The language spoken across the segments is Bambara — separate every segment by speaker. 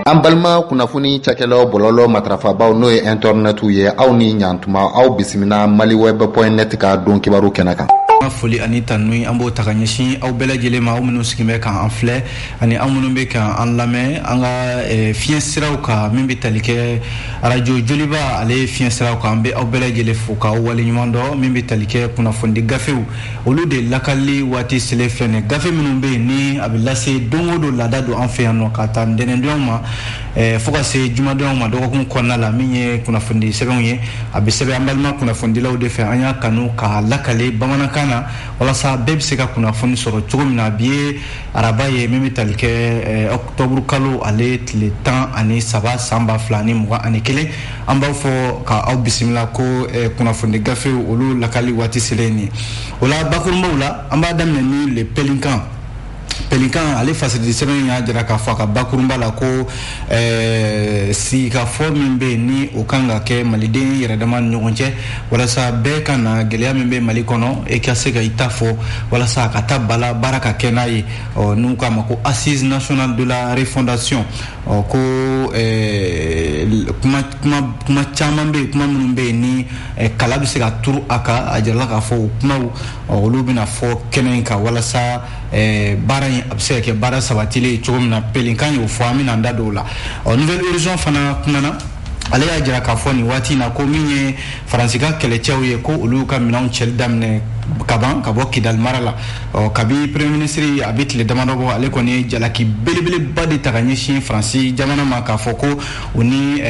Speaker 1: An balima kunnafoni cakɛlaw bɔlɔlɔ matrafabaw n'o ye internet ye aw ni ɲantuma aw bisimila maliweb.net ka don kibaru kɛnɛ kan.
Speaker 2: Foli ani tanui an b'o ta ka ɲɛsin aw bɛɛ lajɛlen ma aw minnu sigilen bɛ k'an filɛ ani aw minnu bɛ k'an lamɛn an ka fiɲɛ siraw kan min bɛ tali kɛ radio joliba ale fiɲɛ siraw kan an bɛ aw bɛɛ lajɛlen fo k'aw waleɲuman dɔn min bɛ tali kɛ kunnafoni gafew olu de lakali waati sele filɛ nin gafe minnu bɛ yen ni a bɛ lase don o don laada don an fɛ yan nɔ ka taa ntɛnɛndonyaw ma fo ka se jumadonyaw ma dɔgɔkun kɔnɔna la min ye kunnafoni sɛbɛnw ye a bɛ sɛbɛn an balima kunnafonidilaw de fɛ an y'a kanu k'a lakale bamanankan na walasa bɛɛ bɛ se ka kunnafoni sɔrɔ cogo min na bi ye araba ye min bɛ tali kɛ octobre kalo ale tile 13 san 2021 an b'aw fɔ k'aw bisimila ko kunnafoni gafew olu lakali waati selen nin o la bakurunbaw la an b'a daminɛ ni le Pelikan ale fasidi sɛbɛn y'a jira k'a fɔ a ka bakurunba la ko sigikafɔ min bɛ yen ni o kan ka kɛ maliden yɛrɛdama ni ɲɔgɔn cɛ walasa bɛɛ ka na gɛlɛya min bɛ Mali kɔnɔ e ka se ka i ta fɔ walasa a ka taa baara ka kɛ n'a ye n'u k'a ma ko assise nationale de la refondation ko kuma caman bɛ yen kuma minnu bɛ yen ni kala bɛ se ka turu a kan a jirala k'a fɔ o kumaw olu bɛna fɔ kɛnɛ in kan walasa baara in a bɛ se ka kɛ baara sabatilen cogo min na Pelikan y'o fɔ an bɛna an da don o la Nouvelle Horizon fana kumana ale y'a jira k'a fɔ nin waati in na ko min ye Faransi ka kɛlɛcɛw ye ko olu ka minɛnw cɛli daminɛ ka bɔ Kidal mara la kabi premier ministre a bɛ tile damadɔ bɔ ale kɔni ye jalaki belebeleba de ta ka ɲɛsin Faransi jamana ma k'a fɔ ko u ni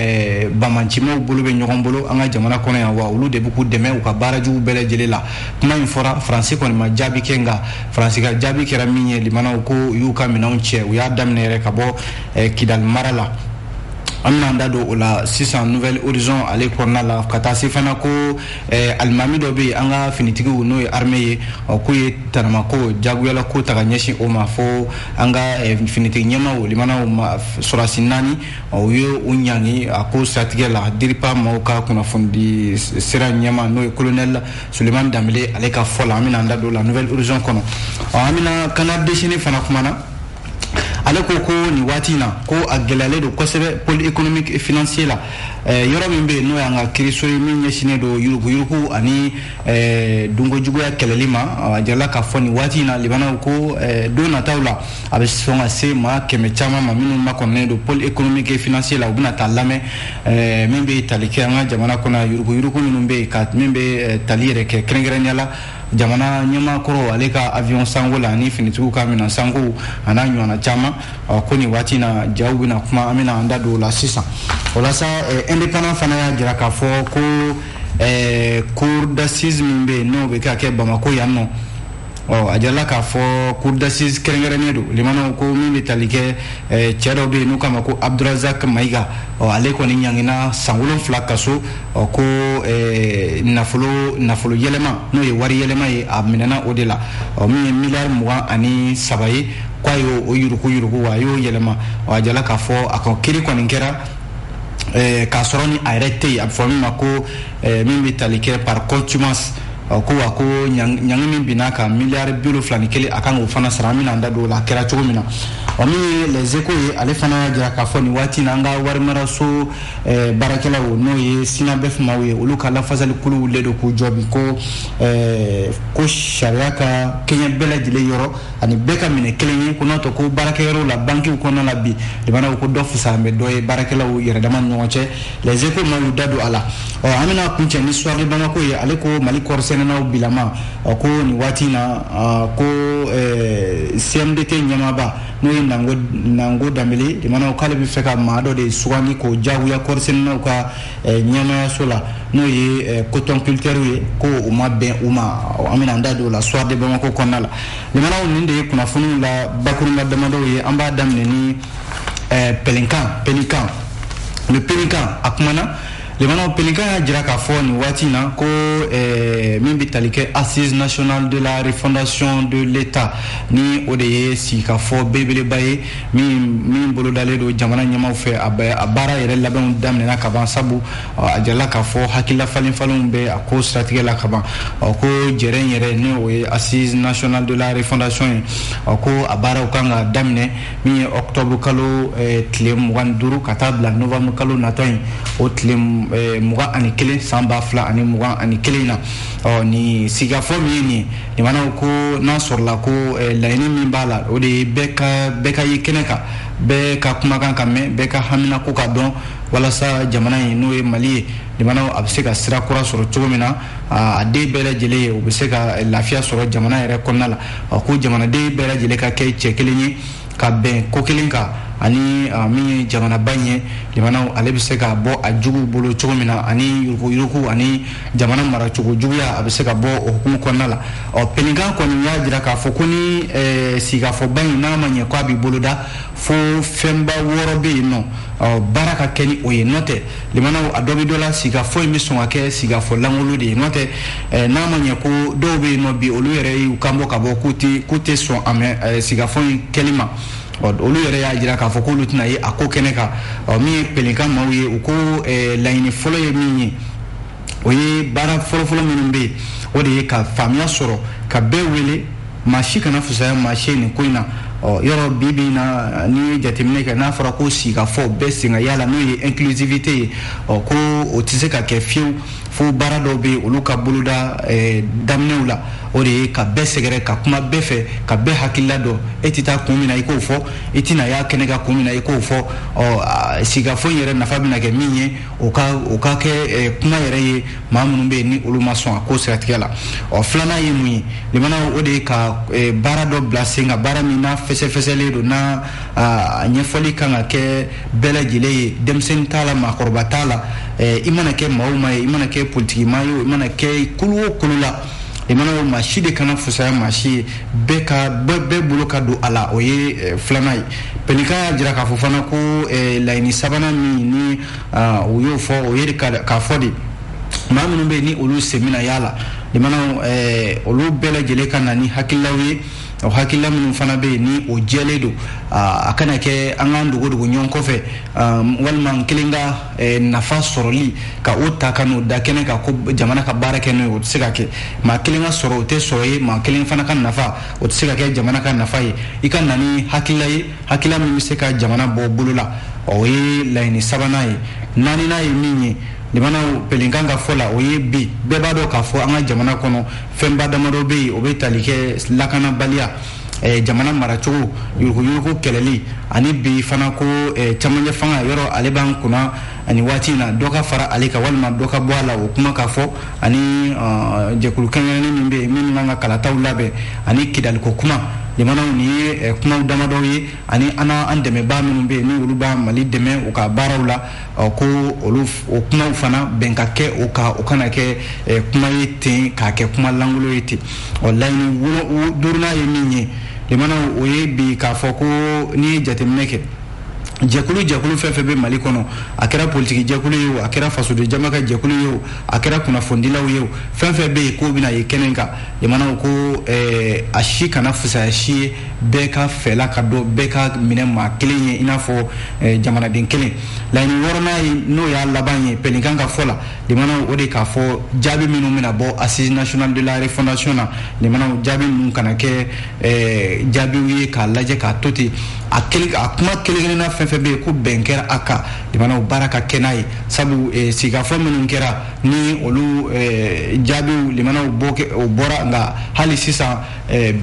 Speaker 2: bamancimaw bolo bɛ ɲɔgɔn bolo an ka jamana kɔnɔ yan wa olu de bɛ k'u dɛmɛ u ka baarajugu bɛɛ lajɛlen la kuma in fɔra Faransi kɔni ma jaabi kɛ nka Faransi ka jaabi kɛra min ye limanaw ko u y'u ka minɛnw cɛ u y'a daminɛ yɛrɛ ka bɔ Kidal mara la an bɛna an da don o la sisan Nouvelle Horizon ale kɔnɔna la ka taa se fana ko alimami dɔ bɛ yen an ka finitigiw n'o ye armée ye k'u ye tanamako jagoyala ko ta ka ɲɛsin o ma fo an ka finitigi ɲɛmaw limanaw ma sɔrɔsi 4 u ye u ɲangi a ko siratigɛ la diripa maaw ka kunnafoni sira ɲɛma n'o ye colonel Sulemani Danbele ale ka fɔ la an bɛna an da don o la Nouvelle Horizon kɔnɔ an bɛna canard déchaîné fana kumana ale ko ni waati na ko a gɛlɛyalen don kosɛbɛ pôle économique et financier la yɔrɔ min bɛ yen n'o y'an ka kiriso ye min ɲɛsinnen don yuruguyurugu ani dunkojuguya kɛlɛli ma a jirala k'a fɔ nin waati in na libanaw ko don nataw la a bɛ sɔn ka se maa 100 caman ma minnu makɔnɔnen don pôle économique et financier la u bɛna taa lamɛn min bɛ tali kɛ an ka jamana kɔnɔ yuruguyurugu minnu bɛ yen min bɛ tali yɛrɛ kɛ kɛrɛnkɛrɛnnenya la jamana ɲɛmaakɔrɔ ale ka avion sango la ani finitigiw ka minɛn sango a n'a ɲɔgɔnna caman ko nin waati in na jaw bɛna kuma an bɛna an da don o la sisan o la sa indépendant fana y'a jira k'a fɔ ko cour d'assises min bɛ yen n'o bɛ ka kɛ Bamako yan nɔ a jirala k'a fɔ cour d'assises kɛrɛnkɛrɛnnen don limanaw ko min bɛ tali kɛ cɛ dɔ bɛ yen n'u k'a ma ko Abdurazak Mayiga ale kɔni ɲangina san 7 kaso ko nafolo yɛlɛma n'o ye wari yɛlɛma ye a minɛna o de la min ye miliyari 23 ye k'a y'o yurugu a y'o yɛlɛma a jirala k'a fɔ a kan kiiri kɔni kɛra k'a sɔrɔ ni a yɛrɛ tɛ yen a bɛ fɔ min ma ko min bɛ tali kɛ par contumace ko wa ko ɲangi min binna ka miliyari 71 a kan k'o fana sara an bɛna an da don o la a kɛra cogo min na min ye les échos ye ale fana y'a jira k'a fɔ nin waati in na an ka warimaraso baarakɛlaw n'o ye Sinabɛf-maw ye olu ka lafasali kulu wulilen don k'u jɔ bi ko sariya ka kɛɲɛ bɛɛ lajɛlen yɔrɔ ani bɛɛ ka minɛ kelen ye ko n'o tɛ ko baarakɛyɔrɔw la bankiw kɔnɔna la bi libanaw ko dɔ fisalen bɛ dɔ ye baarakɛlaw yɛrɛdama ni ɲɔgɔn cɛ les échos ma y'u da don a la an bɛna kuncɛ ni soirée Bamako ye ale ko Mali kɔɔrisɛnɛnaw bilama ko nin waati in na ko CMDT ɲɛmaaba n'o ye Nango Danbele limanaw k'ale bɛ fɛ ka maa dɔ de sugandi k'o jagoya kɔɔrisɛnɛnaw ka ɲɛmayaso la n'o ye coton culture ye ko u ma bɛn u ma an bɛna an da don o la soirée Bamako kɔnɔna la limanaw nin de ye kunnafoniw la bakurunba damadɔw ye an b'a daminɛ ni Pelikan le Pelikan a kumana limana pelinkan ya jira k'a fɔ nin waati na ko min bɛ tali kɛ assise nationale de la refondation de l'état ni o de ye sigikafɔ belebeleba ye min bolodalen don jamana ɲɛmaw fɛ a baara yɛrɛ labɛnw daminɛna ka ban sabu a jirala k'a fɔ hakilila falenfalenw bɛ a ko siratigɛ la ka ban ko jɛrɛ in yɛrɛ ni o ye assise nationale de la refondation ye ko a baaraw kan ka daminɛ min ye octobre kalo tile 25 ka taa bila novembre kalo natɔ in o tile 21 san 2021 na ni sigafɔ min ye nin ye mana ko n'a sɔrɔla ko laɲini min b'a la o de ye bɛɛ ka ye kɛnɛ kan bɛɛ ka kumakan ka mɛn bɛɛ ka hamina ko ka dɔn walasa jamana in n'o ye Mali ye jamana a bɛ se ka sira kura sɔrɔ cogo min na a den bɛɛ lajɛlen ye o bɛ se ka lafiya sɔrɔ jamana yɛrɛ kɔnɔna la ko jamanaden bɛɛ lajɛlen ka kɛ cɛ kelen ye ka bɛn ko kelen kan ani min ye jamanaba in ye jamana ale bɛ se ka bɔ a juguw bolo cogo min na ani yuruku ani jamana maracogo juguya a bɛ se ka bɔ o hukumu kɔnɔna la pelinkan kɔni y'a jira k'a fɔ ko ni sigikafɔba in n'a ma ɲɛ k'a b'i boloda fo fɛnba 6 bɛ yen nɔ baara ka kɛ ni o ye n'o tɛ limanaw a dɔ bɛ dɔ la sigikafɔ in bɛ sɔn ka kɛ sigikafɔ lankolon de ye n'o tɛ n'a ma ɲɛ ko dɔw bɛ yen nɔ bi olu yɛrɛ y'u kanbɔ ka bɔ k'u tɛ sɔn a mɛn sigikafɔ in kɛli ma olu yɛrɛ y'a jira k'a fɔ k'olu tɛna ye a ko kɛnɛ kan min ye pelinkan maaw ye u ko laɲini fɔlɔ ye min ye o ye baara fɔlɔfɔlɔ minnu bɛ yen o de ye ka faamuya sɔrɔ ka bɛɛ wele maa si kana fusaya maa si nin ko in na yɔrɔ bibi na ni jateminɛ kɛ n'a fɔra ko sigikafɔ bɛɛ sen ka yala n'o ye inclusivité ye ko o tɛ se ka kɛ fiyewu fo baara dɔw bɛ yen olu ka boloda daminɛw la o de ye ka bɛɛ sɛgɛrɛ ka kuma bɛɛ fɛ ka bɛɛ hakilila dɔn e tɛ taa kun min na i k'o fɔ i tɛna y'a kɛnɛ ka kun min na i k'o fɔ sigikafɔ in yɛrɛ nafa bɛna kɛ min ye o ka kɛ kuma yɛrɛ ye maa minnu bɛ yen ni olu ma sɔn a ko siratigɛ la filanan ye mun ye limana o de ye ka baara dɔ bila sen kan baara min n'a fɛsɛfɛsɛlen don n'a ɲɛfɔli kan ka kɛ bɛɛ lajɛlen ye denmisɛnnin t'a la maakɔrɔba t'a la i mana kɛ maa o maa ye i mana kɛ politiki maa ye i mana kɛ kulu o kulu la i mana maa si de kana fusaya maa si ye bɛɛ bolo ka don a la o ye filanan ye pelinkan y'a jira k'a fɔ fana ko laɲini sabanan min ni u y'o fɔ o ye k'a fɔ de maa minnu bɛ yen ni olu sen bɛna y'a la i mana olu bɛɛ lajɛlen ka na ni hakililaw ye o hakilila minnu fana bɛ yen ni o jɛlen don a kana kɛ an k'an dogo ɲɔgɔn kɔfɛ walima n kelen ka nafa sɔrɔli ka o ta ka n'o da kɛnɛ kan ko jamana ka baara kɛ n'o ye o tɛ se ka kɛ maa kelen ka sɔrɔ o tɛ sɔrɔ ye maa kelen fana ka nafa o tɛ se ka kɛ jamana ka nafa ye i ka na ni hakilila ye hakilila min bɛ se ka jamana bɔ bolo la o ye laɲini sabanan ye naaninan ye min ye limanaw pelinkan ka fɔ la o ye bi bɛɛ b'a dɔn k'a fɔ an ka jamana kɔnɔ fɛnba damadɔ bɛ yen o bɛ tali kɛ lakanabaliya jamana maracogo yuruku kɛlɛli ani bi fana ko camancɛ fanga yɔrɔ ale b'an kunna ani waati in na dɔ ka fara ale kan walima dɔ ka bɔ a la o kuma ka fɔ ani jɛkulu kɛrɛnkɛrɛnnen min bɛ yen minnu kan ka kalataw labɛn ani kidaliko kuma jamanaw ni ye kumaw damadɔ ye ani an dɛmɛbaa minnu bɛ yen ni olu b'a Mali dɛmɛ u ka baaraw la ko olu o kumaw fana bɛn ka kɛ o kana kɛ kuma ye ten k'a kɛ kuma lankolon ye ten laɲini duurunan ye min ye jamanaw o ye bi k'a fɔ ko n'i ye jateminɛ kɛ jɛkulu fɛn fɛn bɛ Mali kɔnɔ a kɛra politiki jɛkulu ye o a kɛra fasoden jama ka jɛkulu ye o a kɛra kunnafonidilaw ye o fɛn fɛn bɛ yen k'o bɛna ye kɛnɛ kan jamanaw ko a si kana fusaya si ye bɛɛ ka fɛla ka dɔn bɛɛ ka minɛ maa kelen ye i n'a fɔ jamanaden kelen laɲini wɔɔrɔnan ye n'o y'a laban ye pelinkan ka fɔ la jamanaw o de k'a fɔ jaabi minnu bɛna bɔ assise nationale de la refondation na jamanaw jaabi ninnu kana kɛ jaabiw ye k'a lajɛ k'a to ten a kuma kelen-kelenna fɛn fɛn bɛ yen ko bɛn kɛra a kan jamanaw baara ka kɛ n'a ye sabu sigikafɔ minnu kɛra ni olu jaabiw jamanaw o bɔra nka hali sisan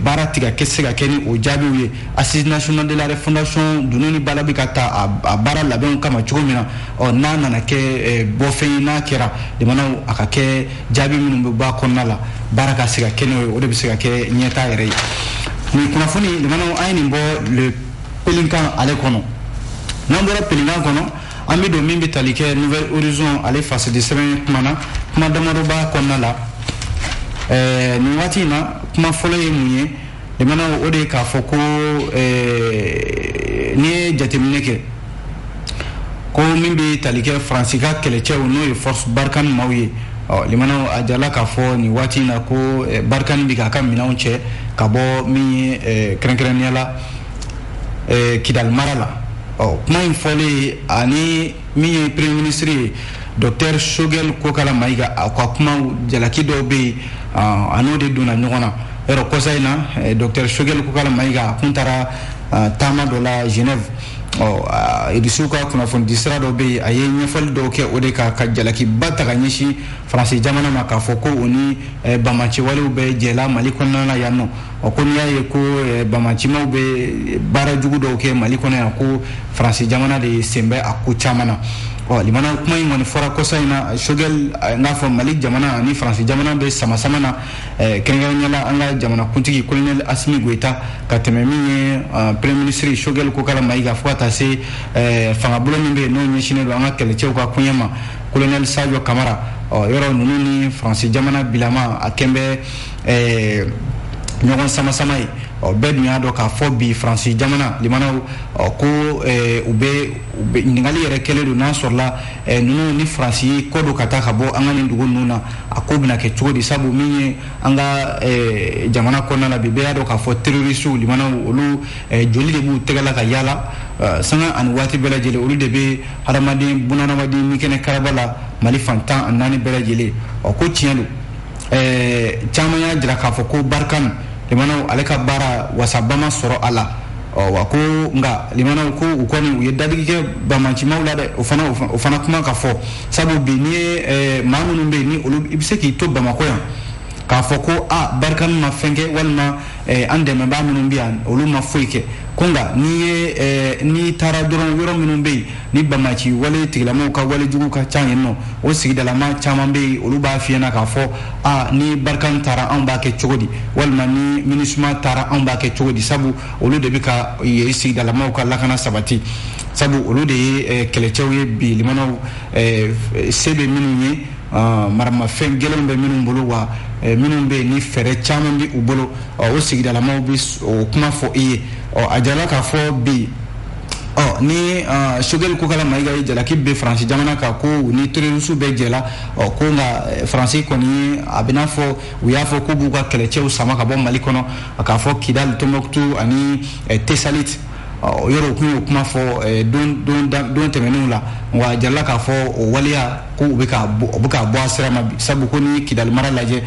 Speaker 2: baara tigɛ se ka kɛ ni o jaabiw ye assise nationale de la refondation dunun ni bala bɛ ka ta a baara labɛnw kama cogo min na n'a nana kɛ bɔfɛn ye n'a kɛra jamanaw a ka kɛ jaabi minnu bɛ bɔ a kɔnɔna la baara ka se ka kɛ n'o ye o de bɛ se ka kɛ ɲɛtaa yɛrɛ ye nin kunnafoni jamanaw an ye nin bɔ le pelinkan ale kɔnɔ n'an bɔra pelinkan kɔnɔ an bɛ don min bɛ tali kɛ nouvelle horizon ale fasidi sɛbɛn kuma damadɔ b'a kɔnɔna la nin waati in na kuma fɔlɔ ye mun ye jamanaw o de ye k'a fɔ ko n'i ye jateminɛ kɛ ko min bɛ tali kɛ faransi ka kɛlɛcɛw n'o ye force Barkhane maaw ye limana a jala k'a fɔ nin waati in na ko Barkhane bɛ k'a ka minɛnw cɛ ka bɔ min ye kɛrɛnkɛrɛnnenya la Kidal mara la kuma in fɔlen ani min ye premier ministre ye Dr Shogel Kokala Mayiga a ka kumaw jalaki dɔw bɛ yen a n'o de donna ɲɔgɔn na yɔrɔ kɔsa in na Dr Shogel Kokala Mayiga a kun taara taama dɔ la Genève irisiw ka kunnafoni sira dɔ bɛ yen a ye ɲɛfɔli dɔw kɛ o de ka jalakiba ta ka ɲɛsin faransi jamana ma k'a fɔ ko o ni bamaciwalew bɛ jɛla Mali kɔnɔna na yan nɔ ko n'i y'a ye ko bamacimaw bɛ baara jugu dɔw kɛ Mali kɔnɔ yan ko faransi jamana de sen bɛ a ko caman na limana kuma in kɔni fɔra kɔsa in na Shogel n'a fɔ Mali jamana ani faransi jamana bɛ sama na kɛrɛnkɛrɛnnenya la an ka jamana kuntigi colonel Assimi Goïta ka tɛmɛ min ye premier ministre Shogel Kokala Mayiga fo ka taa se fangabolo min bɛ yen n'o ɲɛsinnen don an ka kɛlɛcɛw ka koɲɛ ma colonel Sadio Camara yɔrɔ ninnu ni faransi jamana bilama a kɛn bɛ ɲɔgɔn sama ye bɛɛ dun y'a dɔn k'a fɔ bi faransi jamana limanaw ko u bɛ ɲininkali yɛrɛ kɛlen don n'a sɔrɔla ninnu ni faransi kɔ don ka taa ka bɔ an ka nin dugu ninnu na a ko bɛna kɛ cogo di sabu min ye an ka jamana kɔnɔna la bi bɛɛ y'a dɔn k'a fɔ terroristiw limanaw olu joli de b'u tɛgɛ la ka yaala sanga ani waati bɛɛ lajɛlen olu de bɛ hadamaden bunahadamaden min kɛnɛ karaba la Mali fan 14 bɛɛ lajɛlen ko tiɲɛ don caman y'a jira k'a fɔ ko Barkhane limanaw ale ka baara wasabama sɔrɔ a la wa ko nka limanaw ko u kɔni u ye dadigi kɛ bamacimaw la dɛ o fana kuma ka fɔ sabu bi ni ye maa minnu bɛ yen ni olu i bɛ se k'i to Bamakɔ yan k'a fɔ ko Barkhane ma fɛn kɛ walima an dɛmɛbaa minnu bɛ yan olu ma foyi kɛ ko nka n'i taara dɔrɔn yɔrɔ minnu bɛ yen ni bamaci wale tigilamɔgɔw ka wale jugu ka ca yen nɔ o sigidalama caman bɛ yen olu b'a f'i ɲɛna k'a fɔ ni Barkhane taara anw b'a kɛ cogo di walima ni MINUSMA taara anw b'a kɛ cogo di sabu olu de bɛ ka sigidalamaw ka lakana sabati sabu olu de ye kɛlɛcɛw ye bi limanaw se bɛ minnu ye maramafɛn gɛlɛnw bɛ minnu bolo wa minnu bɛ yen ni fɛɛrɛ caman bɛ u bolo o sigidalamaw bɛ o kuma fɔ i ye a jala k'a fɔ bi ni Shogel Kokala Mayiga ye jalaki bɛ faransi jamana kan ko ni terroriste bɛ jɛla ko nka faransi kɔni a bɛ n'a fɔ u y'a fɔ ko b'u ka kɛlɛcɛw sama ka bɔ Mali kɔnɔ k'a fɔ Kidal Tombouctou ani Tessalit yɔrɔ kun y'o kuma fɔ don tɛmɛnenw la wa jala k'a fɔ o waleya ko u bɛ ka bɔ a sira ma sabu ko ni Kidal mara lajɛ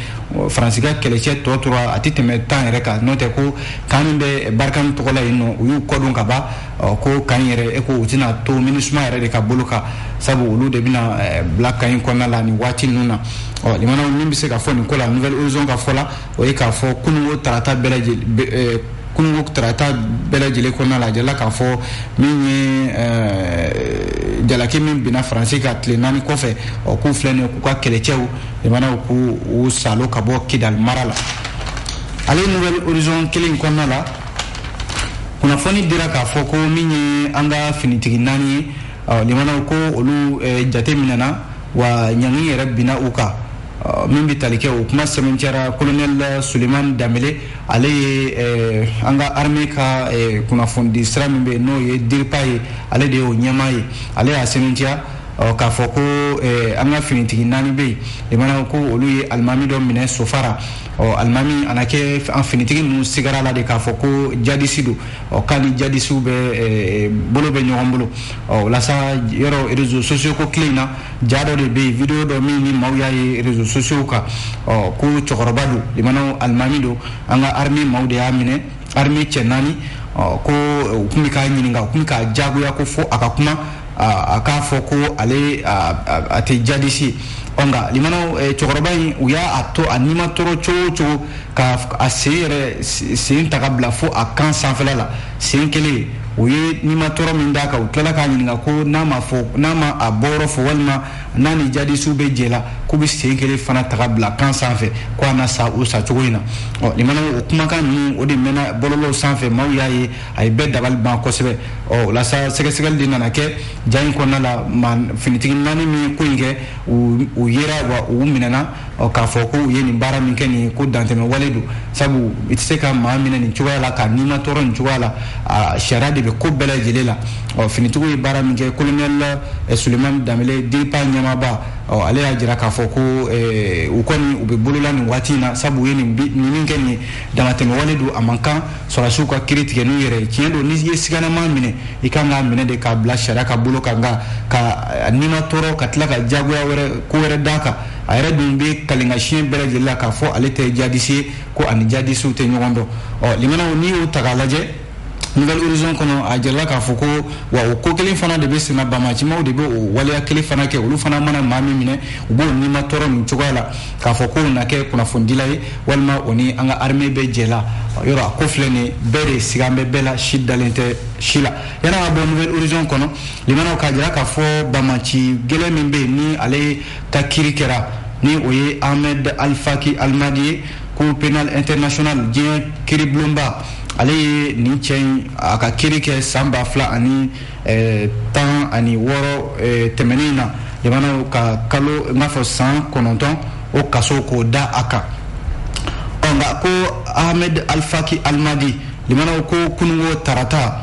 Speaker 2: faransi ka kɛlɛcɛ tɔ tora a tɛ tɛmɛ 10 yɛrɛ kan n'o tɛ ko kan min bɛ Barkhane tɔgɔ la yen nɔ u y'u kɔdon ka ban ko kan yɛrɛ ko u tɛna to MINUSMA yɛrɛ de ka bolo kan sabu olu de bɛna bila kan in kɔnɔna la nin waati ninnu na limanaw min bɛ se ka fɔ nin ko la Nouvelle Horizon ka fɔ la o ye k'a fɔ kununko tarata bɛɛ lajɛlen kɔnɔna la a jala k'a fɔ min ye jalaki min binna faransi ka tile 4 kɔfɛ k'u filɛ nin ye k'u ka kɛlɛcɛw limanaw k'u salo ka bɔ Kidal mara la ale Nouvelle Horizon kelen kɔnɔna la kunnafoni dira k'a fɔ ko min ye an ka finitigi 4 ye limanaw ko olu jate minɛna wa ɲangi yɛrɛ binna u kan min bɛ tali kɛ o kuma sɛbɛntiyara colonel Suleiman Dambele ale ye an ka armée ka kunnafoni sira min bɛ yen n'o ye DIRPA ye ale de y'o ɲɛmaa ye ale y'a sɛbɛntiya k'a fɔ ko an ka finitigi 4 bɛ yen limanaw ko olu ye alimami dɔ minɛ Sofara alimami ana kɛ an finitigi ninnu sigara la de k'a fɔ ko jadisi don k'a ni jadisiw bɛ bolo bɛ ɲɔgɔn bolo walasa yɔrɔ réseaux sociaux ko tile in na ja dɔ de bɛ yen video dɔ min ni maaw y'a ye réseaux sociaux kan ko cɛkɔrɔba don limanaw alimami don an ka armée maaw de y'a minɛ armée cɛ 4 ko u tun bɛ k'a ɲininka u tun bɛ k'a jagoya ko fo a ka kuma a k'a fɔ ko ale a tɛ jadisi nka limanaw cɛkɔrɔba in u y'a to a n'i ma tɔɔrɔ cogo o cogo ka a sen yɛrɛ sen ta ka bila fo a kan sanfɛla la sen kelen o ye n'i ma tɔɔrɔ min d'a kan u tilala k'a ɲininka ko n'a ma a bɔyɔrɔ fɔ walima n'a ni jadisiw bɛ jɛ la k'u bɛ sen kelen fana ta ka bila kan sanfɛ ko a na sa o sa cogo in na limanaw o kumakan ninnu o de mɛnna bɔlɔlɔw sanfɛ maaw y'a ye a ye bɛɛ dabali ban kosɛbɛ walasa sɛgɛsɛgɛli de nana kɛ ja in kɔnɔna la finitigi 4 min ye ko in kɛ u yera wa u minɛna k'a fɔ ko u ye nin baara min kɛ nin ko dantɛmɛ wale don sabu itse ka maa minɛ nin cogoya la ka nima tɔɔrɔ nin cogoya la sariya de bɛ ko bɛɛ lajɛlen la finitigiw ye baara min kɛ colonel Sulemani Danbele DEPA ɲɛmaaba ale y'a jira k'a fɔ ko u kɔni u bɛ bolola nin waati in na sabu u ye nin min kɛ nin damatɛmɛwale don a man kan sɔrɔdasiw ka kiiri tigɛ n'u yɛrɛ ye tiɲɛ don n'i ye siganama minɛ i kan k'a minɛ de k'a bila sariya ka bolo kan nka ka nima tɔɔrɔ ka tila ka jagoya wɛrɛ ko wɛrɛ d'a kan a yɛrɛ dun bɛ kalenkasiɲɛ bɛɛ lajɛlen la k'a fɔ ale tɛ jadisi ye ko ani jadisiw tɛ ɲɔgɔn dɔn limanaw n'i y'o ta k'a lajɛ Nouvelle Horizon kɔnɔ a jirala k'a fɔ ko wa o ko kelen fana de bɛ senna bamacimaw de bɛ o waleya kelen fana kɛ olu fana mana maa min minɛ u b'o nima tɔɔrɔ nin cogoya la k'a fɔ ko na kɛ kunnafonidila ye walima o ni an ka armée bɛ jɛ la yɔrɔ a ko filɛ nin bɛɛ de sigan bɛ bɛɛ la si dalen tɛ si la yan'a ka bɔ Nouvelle Horizon kɔnɔ limanaw k'a jira k'a fɔ bamaci gɛlɛn min bɛ yen ni ale ka kiiri kɛra ni o ye Ahmed Al-Faki Al-Mahdi ye Cour pénale internationale diɲɛ kiiribulonba ale ye nin cɛ in a ka kiiri kɛ san 2016 tɛmɛnen na limanaw ka kalo n b'a fɔ san 9 o kaso k'o da a kan nka ko Ahmed Al-Faki Al-Mahdi limanaw ko kunungo tarata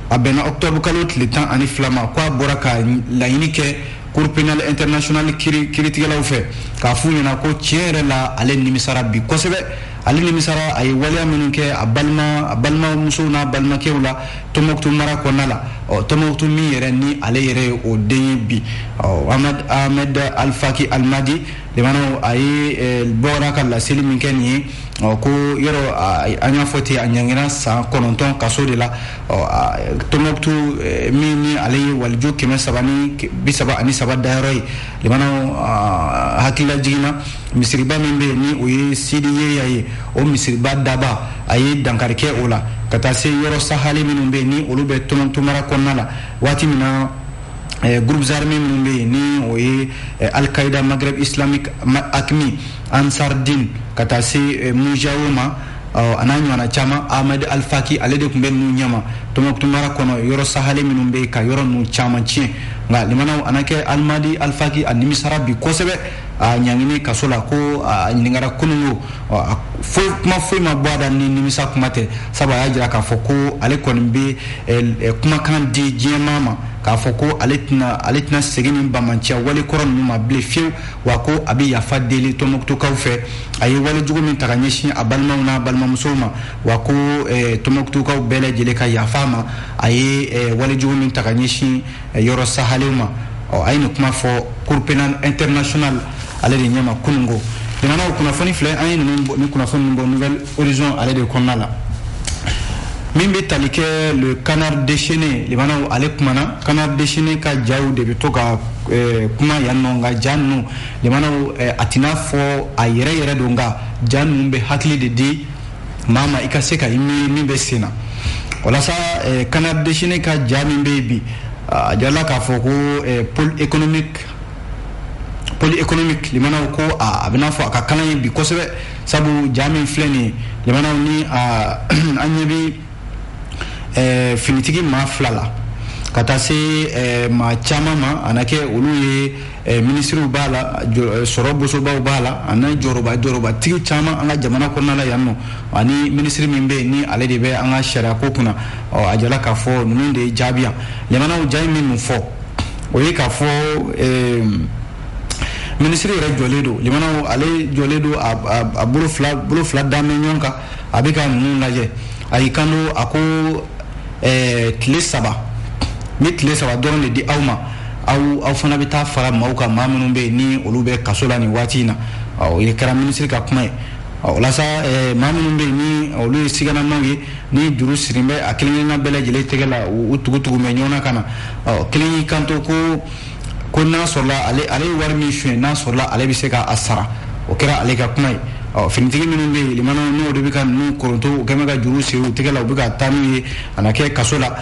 Speaker 2: a bɛnna octobre kalo tile 12 ma ko a bɔra ka laɲini kɛ Cour pénale internationale kiiritigɛlaw fɛ k'a f'u ɲɛna ko tiɲɛ yɛrɛ la ale nimisara bi kosɛbɛ ale nimisara a ye waleya minnu kɛ a balimamusow n'a balimakɛw la Tombouctou mara kɔnɔna la Tombouctou min yɛrɛ ni ale yɛrɛ ye o den ye bi Ahmed Al-Faki Al-Mahdi limanaw a ye bɔra ka laseli min kɛ nin ye ko yɔrɔ an y'a fɔ ten a ɲangina san 9 kaso de la Tombouctou min ni ale ye walijo 373 dayɔrɔ ye limanaw hakilila jiginna misiriba min bɛ yen ni o ye Sidi Yeya ye o misiriba daba a ye dankari kɛ o la ka taa se yɔrɔ sahali minnu bɛ yen ni olu bɛ Tombouctou mara kɔnɔna la waati min na groupes armés minnu bɛ yen ni o ye Al-Qaïda Maghreb Islamique AQMI Ansar Din ka taa se Mujawo ma a n'a ɲɔgɔnna caman Ahmed Al-Faki ale de tun bɛ ninnu ɲɛma Tombouctou mara kɔnɔ yɔrɔ sahali minnu bɛ yen ka yɔrɔ ninnu caman tiɲɛ nka limanaw a na kɛ Al-Mahdi Al-Faki a nimisara bi kosɛbɛ a ɲangini kaso la ko a ɲininkara kunungo kuma foyi ma bɔ a da ni nimisa kuma tɛ sabu a y'a jira k'a fɔ ko ale kɔni bɛ kumakan di diɲɛmaa ma k'a fɔ ko ale tɛna segin ni bamaciya wale kɔrɔ ninnu ma bilen fiyewu wa ko a bɛ yafa deli Tombouctoukaw fɛ a ye wale jugu min ta ka ɲɛsin a balimaw n'a balimamusow ma wa ko Tombouctoukaw bɛɛ lajɛlen ka yafa ma a ye wale jugu min ta ka ɲɛsin yɔrɔ sahalew ma a ye nin kuma fɔ Cour pénale internationale ale de ɲɛma kunungo limanaw kunnafoni filɛ an ye ni kunnafoni min bɔ Nouvelle Horizon ale de kɔnɔna la min bɛ tali kɛ le canard déchaîné limanaw ale kumana canard déchaîné ka jaw de bɛ to ka kuma yan nɔ nka ja ninnu limanaw a tɛna fɔ a yɛrɛ don nka ja ninnu bɛ hakili de di maa ma i ka se ka i miiri min bɛ sen na walasa canard déchaîné ka ja min bɛ yen bi a jirala k'a fɔ ko pôle économique limanaw ko a bɛ n'a fɔ a ka kalan ye bi kosɛbɛ sabu ja min filɛ nin ye limanaw ni an ɲɛ bɛ finitigi maa 2 la ka taa se maa caman ma a na kɛ olu ye ministres b'a la sɔrɔ bosobaw b'a la ani jɔyɔrɔbatigi caman an ka jamana kɔnɔna la yan nɔ ani ministre min bɛ yen ni ale de bɛ an ka sariya ko kunna a jala k'a fɔ ninnu de ye jaabi yan limanaw ja min fɔ o ye k'a fɔ ministre yɛrɛ jɔlen don limanaw ale jɔlen don a bolo fila dame ɲɔgɔn kan a bɛ ka ninnu lajɛ a y'i kanto a ko tile 3 ni tile 3 dɔrɔn de di aw ma aw fana bɛ taa fara maaw kan maa minnu bɛ yen ni olu bɛ kaso la nin waati in na o ye kɛra ministre ka kuma ye walasa maa minnu bɛ yen ni olu ye siganamaw ye ni juru siri bɛ a kelen-kelenna bɛɛ lajɛlen tɛgɛ la u tugu bɛ ɲɔgɔn na ka na kelen y'i kanto ko n'a sɔrɔla ale ye wari min suɲɛ n'a sɔrɔla ale bɛ se k'a sara o kɛra ale ka kuma ye finitigi minnu bɛ yen limanaw n'o de bɛ ka ninnu koronto u kɛn bɛ ka juru siri u tɛgɛ la u bɛ ka taa n'u ye a na kɛ kaso la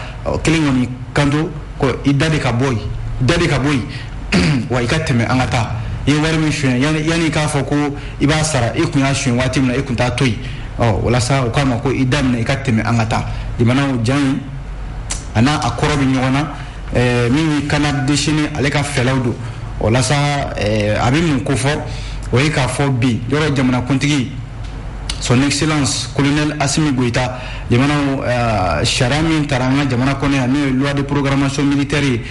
Speaker 2: kelen kɔni kanto ko i da de ka bɔ yen wa i ka tɛmɛ an ka taa i ye wari min suɲɛ yanni i k'a fɔ ko i b'a sara i kun y'a suɲɛ waati min na i kun t'a to yen walasa u k'a ma ko i da minɛ i ka tɛmɛ an ka taa limanaw jan in a n'a a kɔrɔ bɛ ɲɔgɔn na min ye canard déchaîné ale ka fɛlɛw don walasa a bɛ mun ko fɔ o ye k'a fɔ bi yɔrɔ jamanakuntigi son excellence colonel Assimi Goïta jamana shara min taranga jamana kone ne loi de programmation militaire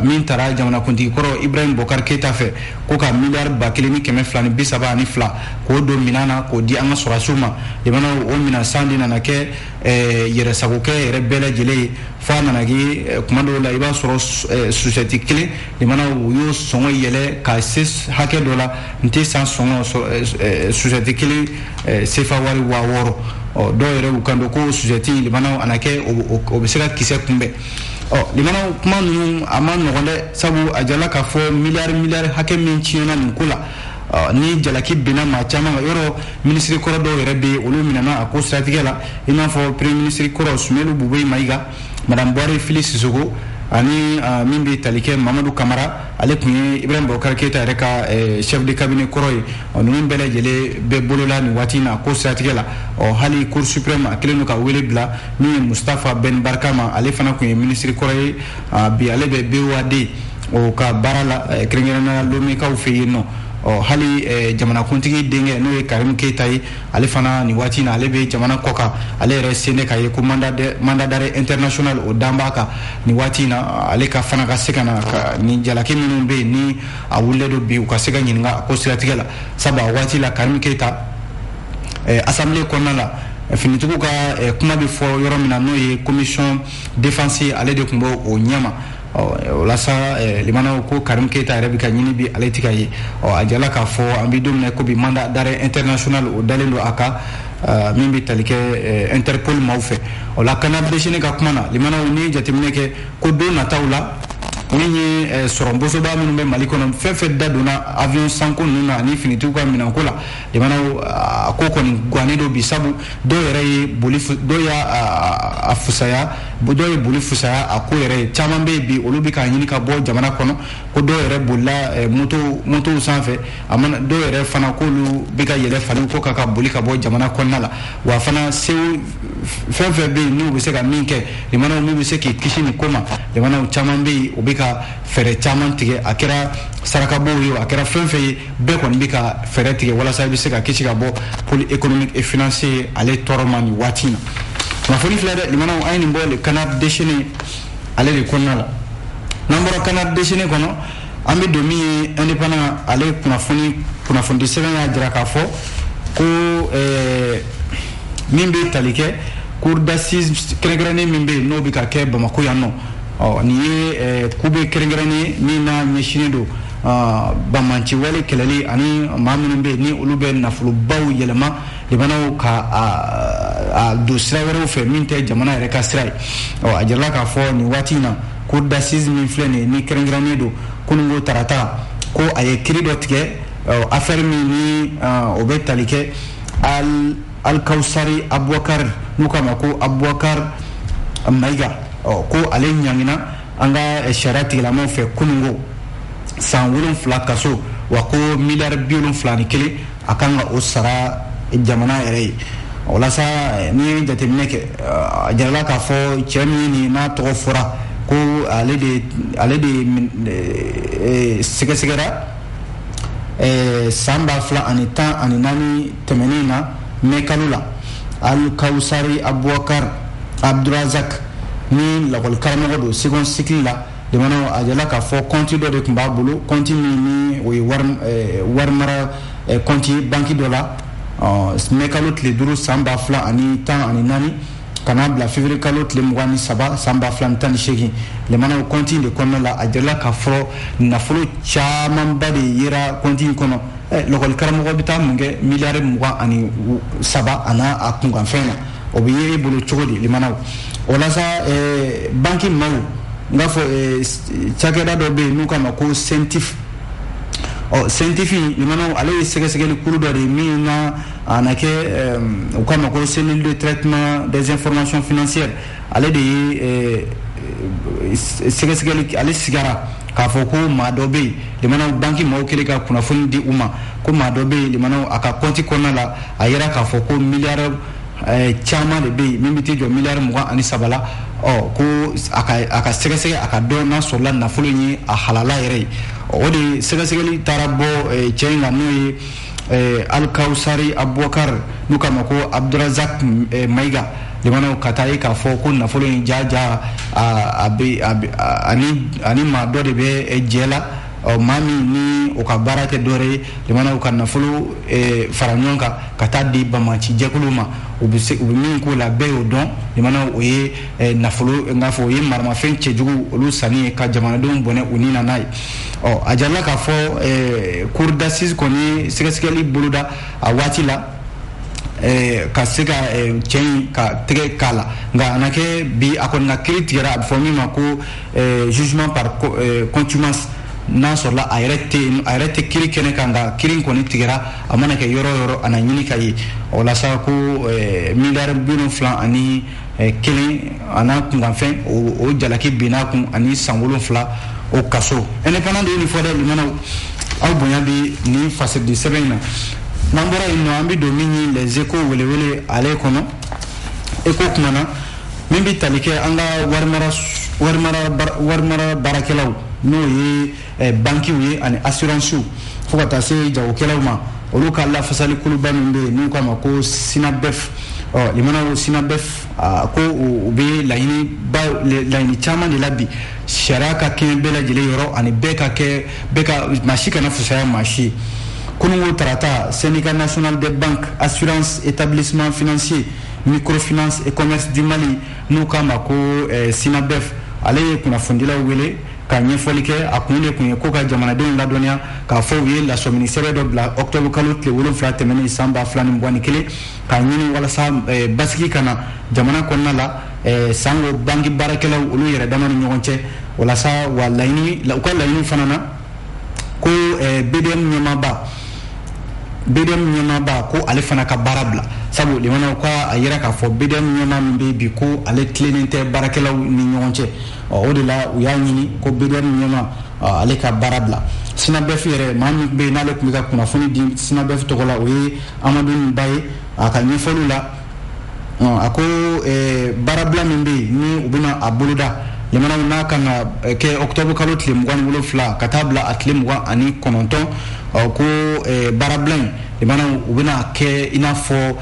Speaker 2: min tara jamana kuntigi koro Ibrahim Bokar Keita fe ko ka milliard bakili ni keme flani bisaba ani fla ko do minana ko di anga sorasuma jamana o mina sandi na ke yere sagoke yere bele jele fa nanagi komando la iba soro society kile jamana yo songo yele ka ses hake dola nti san songo society kile sefa wari wa woro do yere ukando ko society limana anake obesega kise kumbe limana kuma nu amano ngole sabu ajala ka fo milliard hake min chiona nkula ni jalaki bina ma chama yoro ministry koro do yere be olu minana ako strategie la ina fo premier ministre koro Sumelu Bubey Maiga madame Boire Félix Sissoko ani mimbi talike Mamadou Kamara ale kunye Ibrahim Bokar Keita reka chef de cabinet koroy onu bele jele be bolola ni watina ko strategie la hali cour suprême akilenu ka wele bla ni Mustafa Ben Barkama ale fana kunye ministre koroy bi ale be wade o ka barala krengena lomi ka ufe no hali jamana kuntigi denge no Karim Keita ale fana ni watina ale be jamana koka ale resene kay ko mandadare international o dambaka ni watina ale ka fana ka sekana ni jalaki minun be ni awulle do bi ka sega nyinga ko strategie la saba watila Karim Keita assemblée konala finituko ka kuma be fo yoro mina no commission défense ale de kumbo o nyama lasa limana ko Karim Keita arabika nyini bi aletika yi ajala ka fo ambi domne ko bi mandat d'arrêt international o dalendo aka mimbi talike Interpol mawfe la kanab de shine ka kumana limana ni jatimne ke ko do na tawla ni soromboso ba minu be malikono fefe daduna avion sanko nuna ni finitu kwa minankola limana ko koni gwanedo bisabu do yere bolifu do ya afusaya do ye bolifu saya ako yere chamambe bi olubi ka nyini ka bo jamana kono ko do yere bolla moto sanfe amana do yere fana ko lu bika yele fana ko ka boli ka bo jamana konnala wa fana sew fefe be ni be se ka minke limana mi be se ki kishini koma limana chamambe obika fere chaman tige akira saraka bo yo akira fenfe be kon bika fere tige wala sa bi se ka kishi ka bo poli économique et financier ale toromani watina ma foni flade limana ayni mbole kanat deshine ale de konnala nambara kanat deshine kono ambe domi indépendant ale kuna foni seben ya jira ka fo ko mimbe talike cour d'assises kregrane mimbe no bika ke Bamako yanno ni kube kerengerani ni na nyeshine do bamanci wale kelali ani maminu be ni ulube nafulu baw yelema libana ka do srawere fe minte jamana reka sray ajalla ka fo ni watina cour d'assises min flene ni kerengerani do kunungo tarata ko aye krido tike affaire mi ni obetalike al Kausari Abubakar nukama ko Abubakar Maiga ko ale nyangina anga sharati la mo fe kunungo san wulun fla kaso wa ko milliard billion flani kele akanga osara jamana ere wala sa ni jatemne ke jarala ka fo chemi ni na to fora ko ale de segera samba fla anita aninani temenina mekalula al Kausari Abubakar Abdurazak ni la kol karamo do second cycle la de mano ajala ka fo compte do de kumba bulu compte ni we war mara compte banki dola mekalot le duru samba fla ani tan ani nani kana bla février kalot le mwani saba samba fla tan shegi le mano compte de kono la ajala ka fo na folo chaman bade yira compte kono le kol karamo go bita munge milliard mwa ani saba ana akunga fena obiye bulu chogodi le mano wala sa banki mawu ngafo chakeda do be nuka mako sentif scientifique limano ale segeli kuru do mina anake ukama ko cellule de traitement des informations financières ale de segeli ale sigara ka foko madobe limano banki mawu kele ka kuna fundi uma ko madobe limano aka konti konala ayira ka foko milliard chama de be mimiti jo milliard muga ani sabala ko aka segese aka dona sola na fulu ni a halala yere o de segese li tarabo chenga no Al-Kawsari Abubakar n'u k'a ma ko Abdurazak Mayiga limana ka taa ye k'a fɔ ko nafolo in jaja ani maa dɔ de bɛ jɛ la maa min ni o ka baara tɛ dɔwɛrɛ ye limana u ka nafolo fara ɲɔgɔn kan ka taa di bamaci jɛkuluw ma u bɛ min k'o la bɛɛ y'o dɔn limana o ye nafolo n'a fɔ o ye maramafɛn cɛjugu olu sanni ye ka jamanadenw bɔnɛ u ni na n'a ye a jarala k'a fɔ cour d'assises kɔni sɛgɛsɛgɛli boloda a waati la ka se ka cɛ in ka tɛgɛ k'a la nka a na kɛ bi a kɔni ka kiiri tigɛra a bɛ fɔ min ma ko jugement par contumace n'a sɔrɔla a yɛrɛ tɛ kiiri kɛnɛ kan nka kiiri in kɔni tigɛra a mana kɛ yɔrɔ o yɔrɔ a na ɲini ka ye o la sa ko miliyari 70 ani kelen a n'a kunkanfɛn o jalaki binna kun ani san 7 o kaso indépendant de ye nin fɔ dɛ limanaw aw bonya bi nin fasɛdi sɛbɛn in na n'an bɔra yen nɔ an bɛ don min ye les échos welewele ale kɔnɔ écho kumana min bɛ tali kɛ an ka warimara baarakɛlaw n'o ye bankiw ye ani assurancew fo ka taa se jagokɛlaw ma olu ka lafasali kuluba min bɛ yen n'u k'a ma ko sinabɛf limanaw sinabɛf ko u bɛ laɲini caman de la bi sariya ka kɛɲɛ bɛɛ lajɛlen yɔrɔ ani bɛɛ ka maa si kana fusaya maa si ye kunungo tarata syndicat national des banques assurance établissement financier microfinance et commerce du Mali n'u k'a ma ko sinabɛf ale ye kunnafonidilaw wele ka ɲɛfɔli kɛ a kun de kun ye ko ka jamanadenw ladɔnniya k'a fɔ u ye lasɔmini sɛbɛn dɔ bila octobre kalo tile 7 tɛmɛnen san 2021 k'a ɲini walasa basigi ka na jamana kɔnɔna la sango banki baarakɛlaw olu yɛrɛ dama ni ɲɔgɔn cɛ walasa wa u ka laɲini fana na ko BDM ɲɛmaaba ko ale fana ka baara bila sabu limanaw ka a yira k'a fɔ BDM ɲɛmaa min bɛ bi ko ale tilennen tɛ baarakɛlaw ni ɲɔgɔn cɛ o de la u y'a ɲini ko BDM ɲɛmaa ale ka baara bila sinabɛf yɛrɛ maa min bɛ yen n'ale tun bɛ ka kunnafoni di sinabɛf tɔgɔ la o ye Amadu Ba ye a ka ɲɛfɔliw la a ko baarabila min bɛ yen ni u bɛna a boloda limanaw n'a kan ka kɛ octobre kalo tile 27 ka taa bila a tile 29 ko baarabila in limanaw u bɛna kɛ i n'a fɔ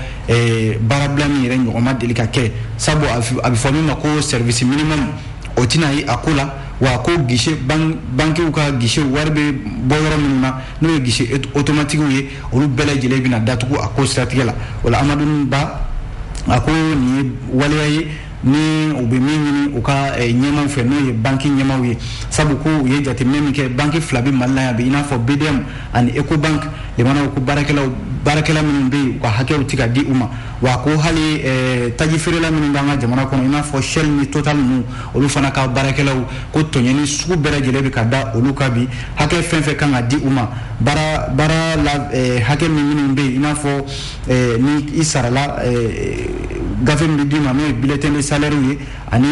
Speaker 2: baarabila min yɛrɛ ɲɔgɔn ma deli ka kɛ sabu a bɛ fɔ min ma ko service minimum o tɛna ye a ko la wa ko guichet bankiw ka guichet wari bɛ bɔ yɔrɔ minnu na n'o ye guichet automatique ye olu bɛɛ lajɛlen bɛna datugu a ko siratigɛ la o la Amadu Ba a ko nin ye waleya ye ni u bɛ min ɲini u ka ɲɛmaw fɛ n'o ye banki ɲɛmaw ye sabu ko u ye jateminɛ min kɛ banki fila bɛ Mali la yan bi i n'a fɔ BDM ani Ecobank limanaw ko baarakɛla minnu bɛ yen u ka hakɛw tɛ ka di u ma wa ko hali taji feerela minnu b'an ka jamana kɔnɔ i n'a fɔ Shell ni Total ninnu olu fana ka baarakɛlaw ko tɔɲɔni sugu bɛɛ lajɛlen bɛ ka da olu ka bi hakɛ fɛn fɛn kan ka di u ma baara la hakɛ minnu bɛ yen i n'a fɔ ni i sarala gafe min bɛ d'i ma n'o ye bulletin de salaire ye ani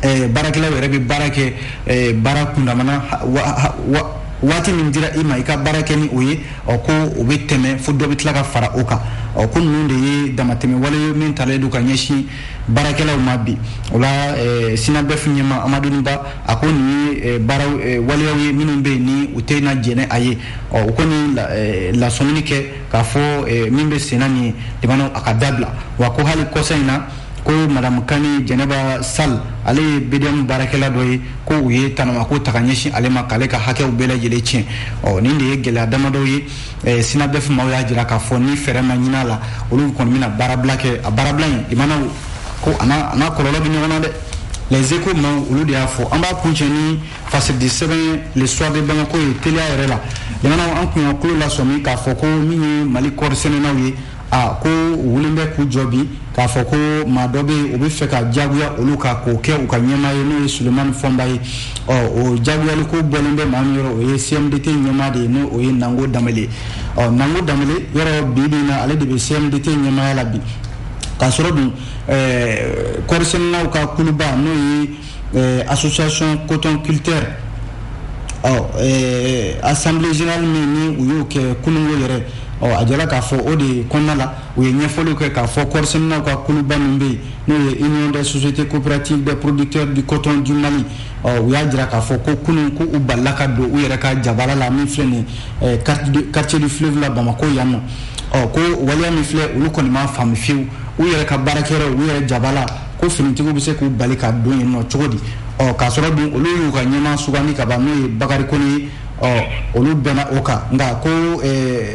Speaker 2: baarakɛlaw yɛrɛ bɛ baara kɛ baara kundamana waati min dira i ma i ka baara kɛ ni o ye ko o bɛ tɛmɛ fo dɔ bɛ tila ka fara o kan ko ninnu de ye damatɛmɛ wale ye min talen don ka ɲɛsin baarakɛlaw ma bi o la sinabɛf ɲɛma Amadu Ba a ko nin ye baara waleyaw ye minnu bɛ yen ni u tɛ na jɛnɛ a ye o kɔni lasɔmini kɛ k'a fɔ min bɛ senna nin ye limanaw a ka dabila wa ko hali kɔsa in na ko Madame Kani Jɛnɛba Sall ale ye BDM baarakɛla dɔ ye ko u ye tanama ko ta ka ɲɛsin ale ma k'ale ka hakɛw bɛɛ lajɛlen tiɲɛ nin de ye gɛlɛya damadɔ ye sinabɛf maaw y'a jira k'a fɔ ni fɛɛrɛ ma ɲin'a la olu kɔni bɛna baarabila kɛ a baarabila in limanaw ko a n'a kɔlɔlɔ bɛ ɲɔgɔn na dɛ les échos maaw olu de y'a fɔ an b'a kuncɛ ni fasɛdi sɛbɛn le soir de Bamako ye teliya yɛrɛ la limanaw an kun y'a kulo lasɔmi k'a fɔ ko min ye Mali kɔɔri sɛnɛnaw ye ko u wulen bɛ k'u jɔ bi k'a fɔ ko maa dɔ bɛ yen o bɛ fɛ ka jagoya olu ka k'o kɛ u ka ɲɛmaa ye n'o ye Sulemani Fɔnba ye o jagoyali ko bɔlen bɛ maa min yɔrɔ o ye CMDT ɲɛmaa de ye n'o o ye Nango Danbele Nango Danbele yɔrɔ bi in na ale de bɛ CMDT ɲɛmaaya la bi k'a sɔrɔ dun kɔɔrisɛnɛnaw ka kuluba n'o ye association coton culture assemblée générale min ni u y'o kɛ kunungo yɛrɛ a jɛra k'a fɔ o de kɔnɔna la u ye ɲɛfɔliw kɛ k'a fɔ kɔɔrisɛnɛnaw ka kuluba min bɛ yen n'o ye Union des sociétés coopératives des producteurs du coton du Mali u y'a jira k'a fɔ ko kunun ko u balila ka don u yɛrɛ ka jabala la min filɛ nin quartier du fleuve la Bamako yan nɔ ko waleya min filɛ olu kɔni ma faamu fiyewu u yɛrɛ ka baarakɛyɔrɔ u yɛrɛ jabala ko finitigiw bɛ se k'u bali ka don yen nɔ cogo di k'a sɔrɔ dun olu y'u ka ɲɛmaa sugandi ka ban n'o ye Bakari Kone ye olu bɛnna o kan nka ko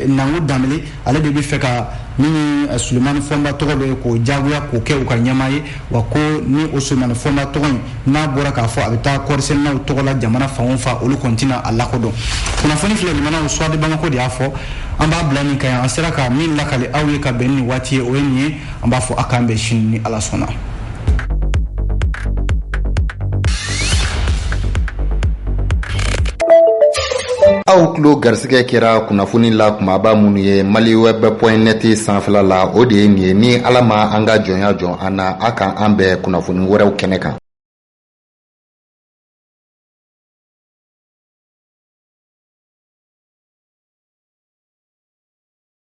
Speaker 2: Nango Danbele ale de bɛ fɛ ka min Sulemani Fɔnba tɔgɔ dɔ ye k'o jagoya k'o kɛ u ka ɲɛmaa ye wa ko ni o Sulemani Fɔnba tɔgɔ in n'a bɔra k'a fɔ a bɛ taa kɔɔrisɛnɛnaw tɔgɔ la jamana fan o fan olu kɔni tɛna a lakodɔn kunnafoni filɛ limanaw Suwadi Bamako de y'a fɔ an b'a bila nin kan yan an sera ka min lakale aw ye ka bɛn ni waati ye o ye nin ye an b'a fɔ a k'an bɛn sini ni Ala sɔnna.
Speaker 1: aw tulo garisɛgɛ kɛra kunnafoni la kumaba minnu ye maliweb.net sanfɛla la o de ye nin ye ni Ala ma an ka jɔnya jɔn an na a kan an bɛn kunnafoni wɛrɛw kɛnɛ kan.